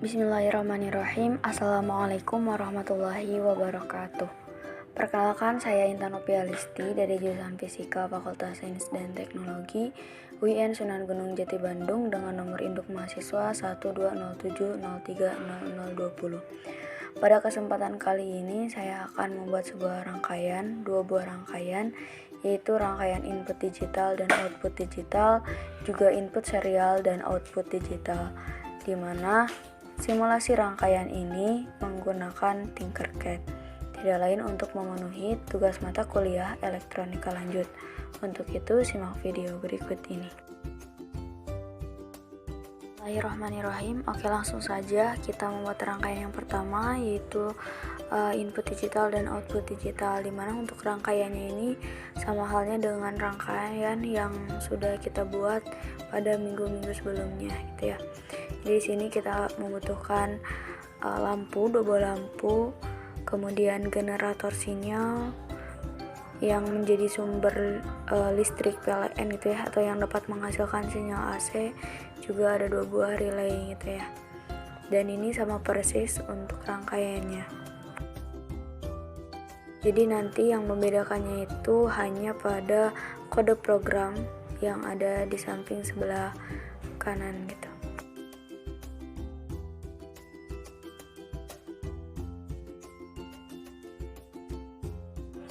Bismillahirrahmanirrahim. Assalamualaikum warahmatullahi wabarakatuh. Perkenalkan, saya Intan Nopialisti dari jurusan Fisika Fakultas Sains dan Teknologi UIN Sunan Gunung Jati Bandung dengan nomor induk mahasiswa 12070300020. Pada kesempatan kali ini saya akan membuat dua buah rangkaian, yaitu rangkaian input digital dan output digital, juga input serial dan output digital, di mana simulasi rangkaian ini menggunakan Tinkercad, tidak lain untuk memenuhi tugas mata kuliah elektronika lanjut. Untuk itu, simak video berikut ini. Bismillahirrahmanirrahim. Oke, langsung saja kita membuat rangkaian yang pertama, yaitu input digital dan output digital, dimana untuk rangkaiannya ini sama halnya dengan rangkaian yang sudah kita buat pada minggu-minggu sebelumnya, gitu ya. Di sini kita membutuhkan dua buah lampu, kemudian generator sinyal yang menjadi sumber listrik PLN gitu ya, atau yang dapat menghasilkan sinyal AC. Juga ada 2 buah relay gitu ya. Dan ini sama persis untuk rangkaiannya. Jadi nanti yang membedakannya itu hanya pada kode program yang ada di samping sebelah kanan gitu.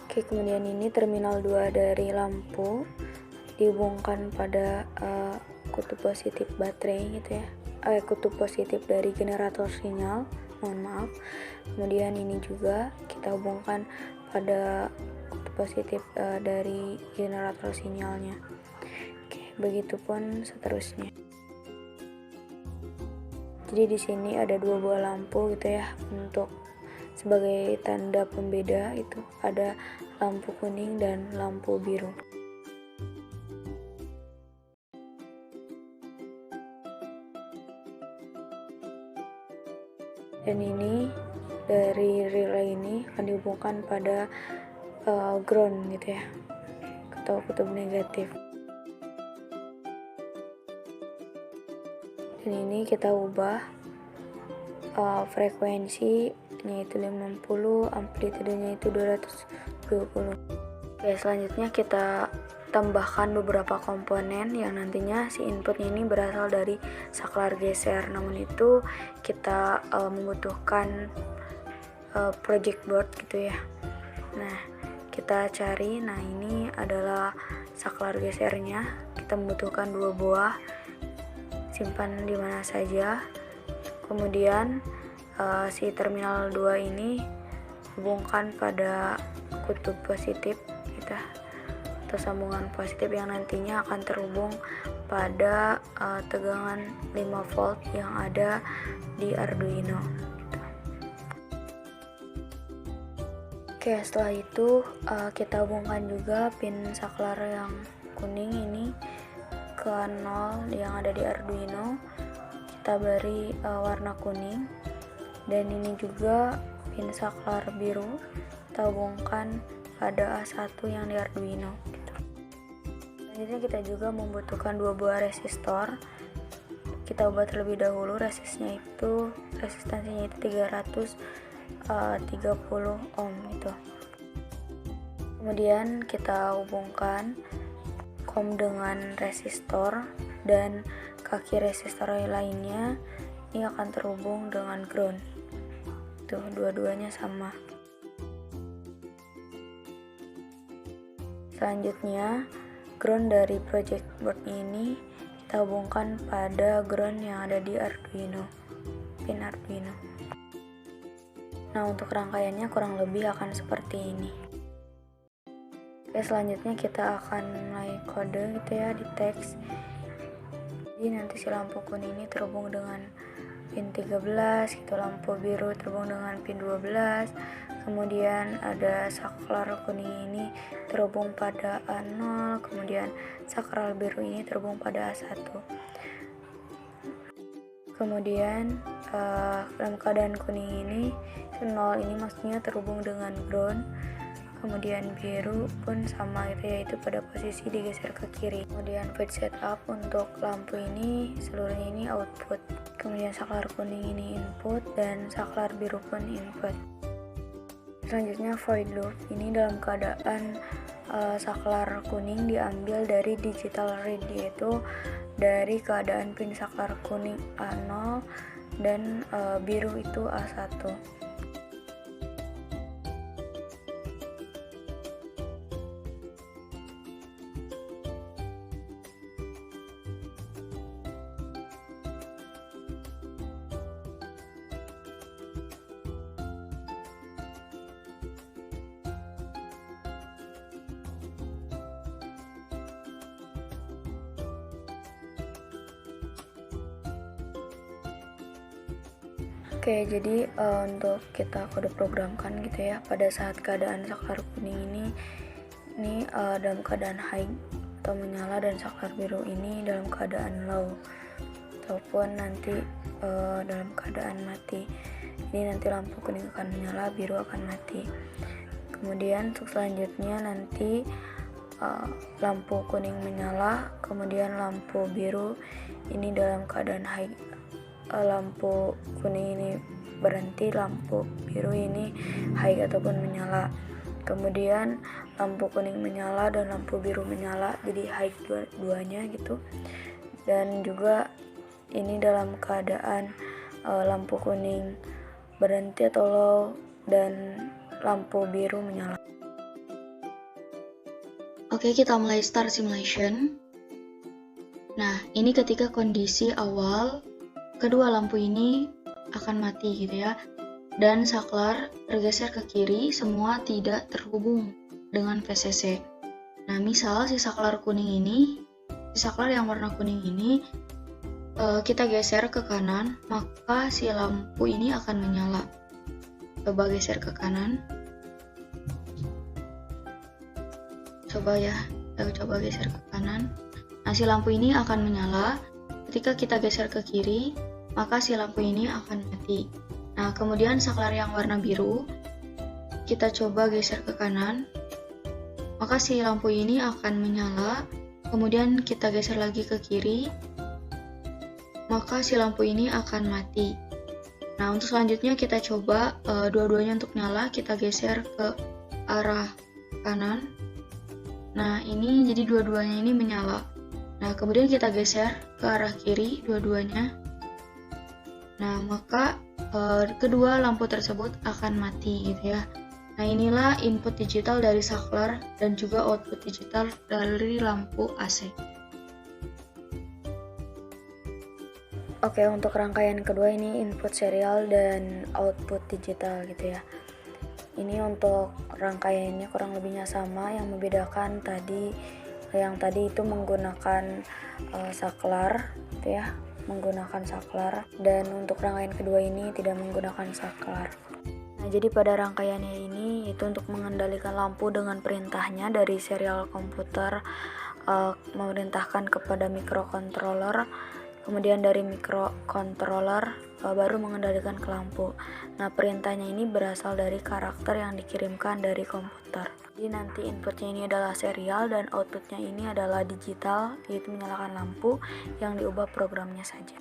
Oke, kemudian ini terminal 2 dari lampu dihubungkan pada kutub positif baterai gitu ya, kutub positif dari generator sinyal, mohon maaf. Kemudian ini juga kita hubungkan pada kutub positif dari generator sinyalnya. Oke, begitupun seterusnya. Jadi di sini ada 2 buah lampu gitu ya, untuk sebagai tanda pembeda itu ada lampu kuning dan lampu biru. Dan ini dari relay ini akan dihubungkan pada ground gitu ya, atau kutub negatif. Dan ini kita ubah frekuensi yaitu 50, amplitudenya itu 220. Oke, selanjutnya kita tambahkan beberapa komponen yang nantinya si inputnya ini berasal dari saklar geser. Namun itu kita membutuhkan project board gitu ya. Nah, kita cari. Nah, ini adalah saklar gesernya. Kita membutuhkan 2 buah. Simpan di mana saja. Kemudian si terminal 2 ini hubungkan pada kutub positif kita, atau sambungan positif yang nantinya akan terhubung pada tegangan 5 volt yang ada di Arduino gitu. Oke, setelah itu kita hubungkan juga pin saklar yang kuning ini ke 0 yang ada di Arduino. Kita beri warna kuning. Dan ini juga pin saklar biru kita hubungkan pada A1 yang di Arduino gitu. Selanjutnya kita juga membutuhkan 2 buah resistor. Kita ubah terlebih dahulu resistansinya itu 330 ohm gitu. Kemudian kita hubungkan COM dengan resistor, dan kaki resistor lainnya ini akan terhubung dengan ground. Tuh, dua-duanya sama. Selanjutnya, ground dari project board ini kita hubungkan pada ground yang ada di Arduino, pin Arduino. Nah, untuk rangkaiannya kurang lebih akan seperti ini. Oke, selanjutnya kita akan mulai kode gitu ya, di teks. Jadi nanti si lampu kuning ini terhubung dengan pin 13 gitu, lampu biru terhubung dengan pin 12. Kemudian ada saklar kuning ini terhubung pada A0, kemudian saklar biru ini terhubung pada A1. Kemudian dalam keadaan kuning ini 0 ini maksudnya terhubung dengan ground. kemudian biru pun sama gitu, yaitu pada posisi digeser ke kiri. Kemudian feed setup untuk lampu ini seluruhnya ini output, kemudian saklar kuning ini input dan saklar biru pun input. Selanjutnya void loop ini dalam keadaan saklar kuning diambil dari digital read, yaitu dari keadaan pin saklar kuning A0 dan biru itu A1. Oke, jadi untuk kita kode programkan gitu ya, pada saat keadaan saklar kuning ini dalam keadaan high atau menyala, dan saklar biru ini dalam keadaan low ataupun nanti dalam keadaan mati. Ini nanti lampu kuning akan menyala, biru akan mati. Kemudian untuk selanjutnya nanti lampu kuning menyala, kemudian lampu biru ini dalam keadaan high, lampu kuning ini berhenti, lampu biru ini high ataupun menyala. Kemudian lampu kuning menyala dan lampu biru menyala, jadi high dua-duanya gitu. Dan juga ini dalam keadaan lampu kuning berhenti atau low dan lampu biru menyala. Oke, kita mulai start simulation. Nah, ini ketika kondisi awal kedua lampu ini akan mati gitu ya, dan saklar tergeser ke kiri, semua tidak terhubung dengan VCC. Nah, misal si saklar yang warna kuning ini kita geser ke kanan, maka si lampu ini akan menyala. Coba geser ke kanan. Coba geser ke kanan. Nah, si lampu ini akan menyala. Ketika kita geser ke kiri, maka si lampu ini akan mati. Nah, kemudian saklar yang warna biru kita coba geser ke kanan, maka si lampu ini akan menyala. Kemudian kita geser lagi ke kiri, maka si lampu ini akan mati. Nah, untuk selanjutnya kita coba dua-duanya untuk nyala, kita geser ke arah kanan. Nah, ini jadi dua-duanya ini menyala. Nah, kemudian kita geser ke arah kiri dua-duanya. Nah, maka kedua lampu tersebut akan mati gitu ya. Nah, inilah input digital dari saklar dan juga output digital dari lampu AC. Oke, untuk rangkaian kedua ini input serial dan output digital gitu ya. Ini untuk rangkaiannya kurang lebihnya sama, yang membedakan yang tadi itu menggunakan saklar gitu ya, menggunakan saklar, dan untuk rangkaian kedua ini tidak menggunakan saklar. Nah, jadi pada rangkaiannya ini itu untuk mengendalikan lampu dengan perintahnya dari serial komputer, memerintahkan kepada microcontroller, kemudian dari microcontroller baru mengendalikan ke lampu. Nah, perintahnya ini berasal dari karakter yang dikirimkan dari komputer. Jadi nanti inputnya ini adalah serial dan outputnya ini adalah digital, yaitu menyalakan lampu, yang diubah programnya saja.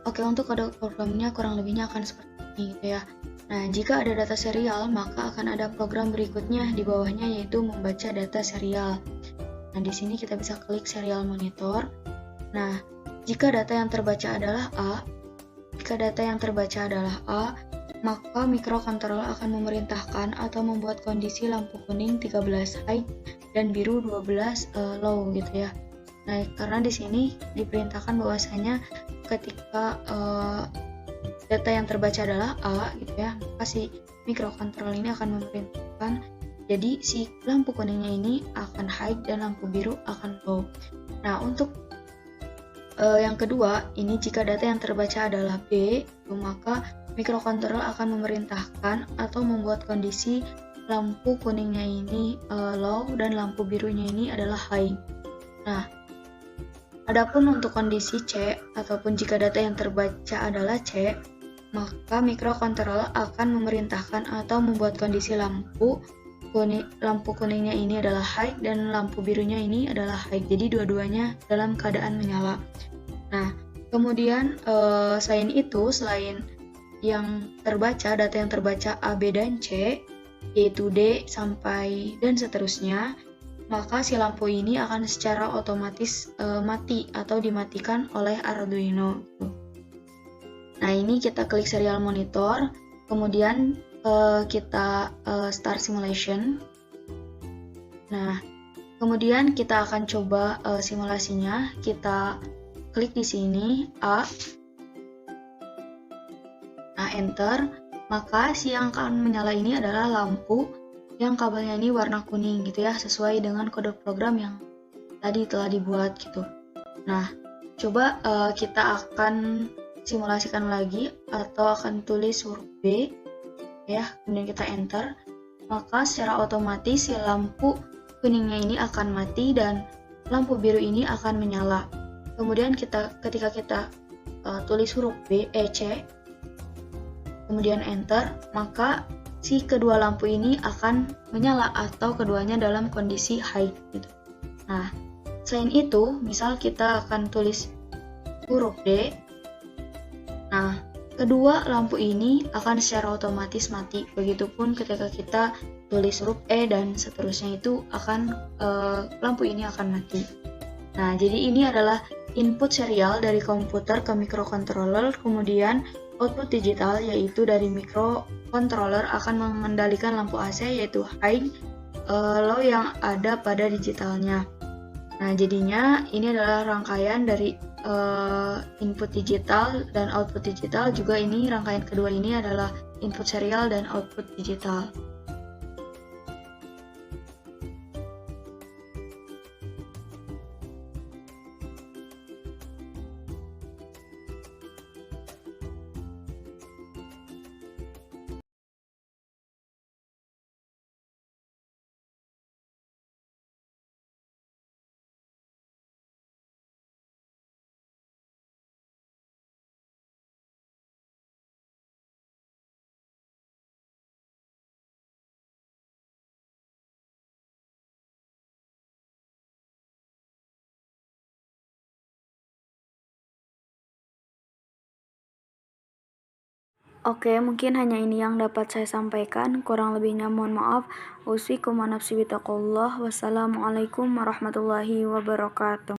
Oke, untuk kode programnya kurang lebihnya akan seperti ini gitu ya. Nah, jika ada data serial, maka akan ada program berikutnya di bawahnya, yaitu membaca data serial. Nah, di sini kita bisa klik serial monitor. Nah, jika data yang terbaca adalah A, maka microcontroller akan memerintahkan atau membuat kondisi lampu kuning 13 high dan biru 12 low gitu ya. Nah, karena di sini diperintahkan bahwasanya ketika data yang terbaca adalah A gitu ya, maka si microcontroller ini akan memerintahkan Jadi si lampu kuningnya ini akan high dan lampu biru akan low. Nah, untuk yang kedua, ini jika data yang terbaca adalah B, maka mikrokontroller akan memerintahkan atau membuat kondisi lampu kuningnya ini low dan lampu birunya ini adalah high. Nah, adapun untuk kondisi C, ataupun jika data yang terbaca adalah C, maka mikrokontroller akan memerintahkan atau membuat kondisi lampu kuningnya ini adalah high dan lampu birunya ini adalah high. Jadi dua-duanya dalam keadaan menyala. Nah, kemudian selain yang terbaca, data yang terbaca A, B, dan C, yaitu D sampai dan seterusnya, maka si lampu ini akan secara otomatis mati atau dimatikan oleh Arduino. Nah, ini kita klik serial monitor, kemudian kita start simulation. Nah, kemudian kita akan coba simulasinya. Kita klik di sini A. Nah, enter. Maka si yang akan menyala ini adalah lampu yang kabelnya ini warna kuning gitu ya, sesuai dengan kode program yang tadi telah dibuat gitu. Nah, coba kita akan simulasikan lagi atau akan tulis huruf B ya, kemudian kita enter, maka secara otomatis si lampu kuningnya ini akan mati dan lampu biru ini akan menyala. Kemudian ketika kita tulis huruf C, kemudian enter, maka si kedua lampu ini akan menyala atau keduanya dalam kondisi high gitu. Nah, selain itu, misal kita akan tulis huruf D. Nah, kedua lampu ini akan secara otomatis mati. Begitupun ketika kita tulis huruf E dan seterusnya, itu akan lampu ini akan mati. Nah, jadi ini adalah input serial dari komputer ke microcontroller, kemudian output digital yaitu dari microcontroller akan mengendalikan lampu AC yaitu high, low yang ada pada digitalnya. Nah, jadinya ini adalah rangkaian dari input digital dan output digital. Juga ini rangkaian kedua ini adalah input serial dan output digital. Oke, mungkin hanya ini yang dapat saya sampaikan. Kurang lebihnya mohon maaf. Wassalamualaikum warahmatullahi wabarakatuh.